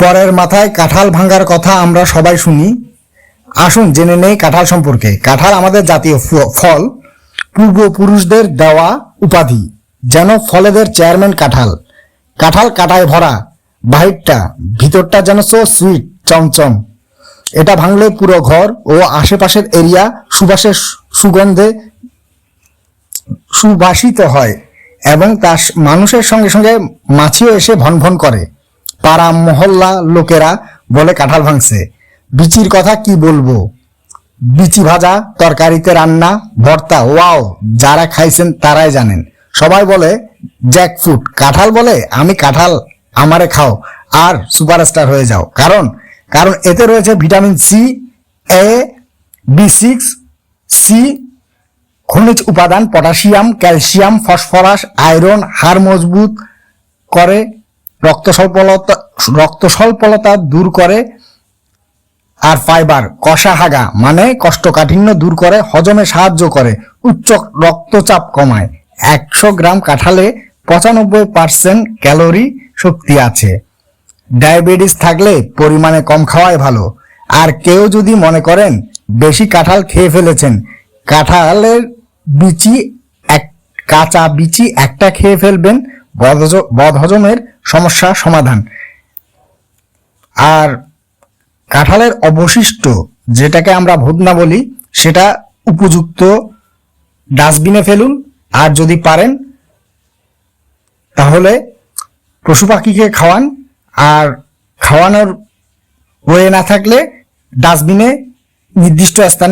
পরের মাথায় কাঁঠাল ভাঙার কথা আমরা সবাই শুনি। আসুন জেনে নেই কাঁঠাল সম্পর্কে। কাঁঠাল আমাদের জাতীয় ফল, পূর্বপুরুষদের দেওয়া উপাধি। যেন ফলেদের চেয়ারম্যান কাঁঠাল। কাঁঠাল কাটায় ভরা, বাহিরটা ভিতরটা যেন সো সুইট, চমচম। এটা ভাঙলে পুরো ঘর ও আশেপাশের এরিয়া সুবাসের সুগন্ধে সুবাসিত হয় এবং তার মানুষের সঙ্গে সঙ্গে মাছিও এসে ভনভন করে। পাড়া মহল্লা লোকেরা বলে কাঁঠাল ভাঙছে। বিচির কথা কি বলবো, বিচি ভাজা, তরকারিতে রান্না, ভর্তা, ওয়াও, যারা খাইছেন তারাই জানেন। সবাই বলে জ্যাকফ্রুট, কাঁঠাল বলে আমি কাঁঠাল, আমারে খাও আর সুপারস্টার হয়ে যাও। কারণ কারণ এতে রয়েছে ভিটামিন সি, এ, B6, সি, খনিজ উপাদান, পটাশিয়াম, ক্যালসিয়াম, ফসফরাস, আয়রন, হাড় মজবুত করে, রক্ত স্বল্পতা দূর করে, আর ফাইবার, কষা হাগা মানে কোষ্ঠকাঠিন্য দূর করে, হজমে সাহায্য করে, উচ্চ রক্তচাপ কমায়। 100 গ্রাম কাঁঠালে 95% ক্যালোরি শক্তি আছে। ডায়াবেটিস থাকলে পরিমাণে কম খাওয়াই ভালো। আর কেউ যদি মনে করেন বেশি কাঁঠাল খেয়ে ফেলেছেন, কাঁঠালের বিচি কাঁচা বিচি একটা খেয়ে ফেলবেন, বদহজমের সমস্যা সমাধান। আর কাঁঠালের অবশিষ্ট, যেটাকে আমরা ভুদনা বলি, সেটা উপযুক্ত ডাস্টবিনে ফেলুন। আর যদি পারেন তাহলে পশু পাখিকে খাওয়ান। আর খাওয়ানোর ওয়ে না থাকলে ডাস্টবিনে নির্দিষ্ট স্থানে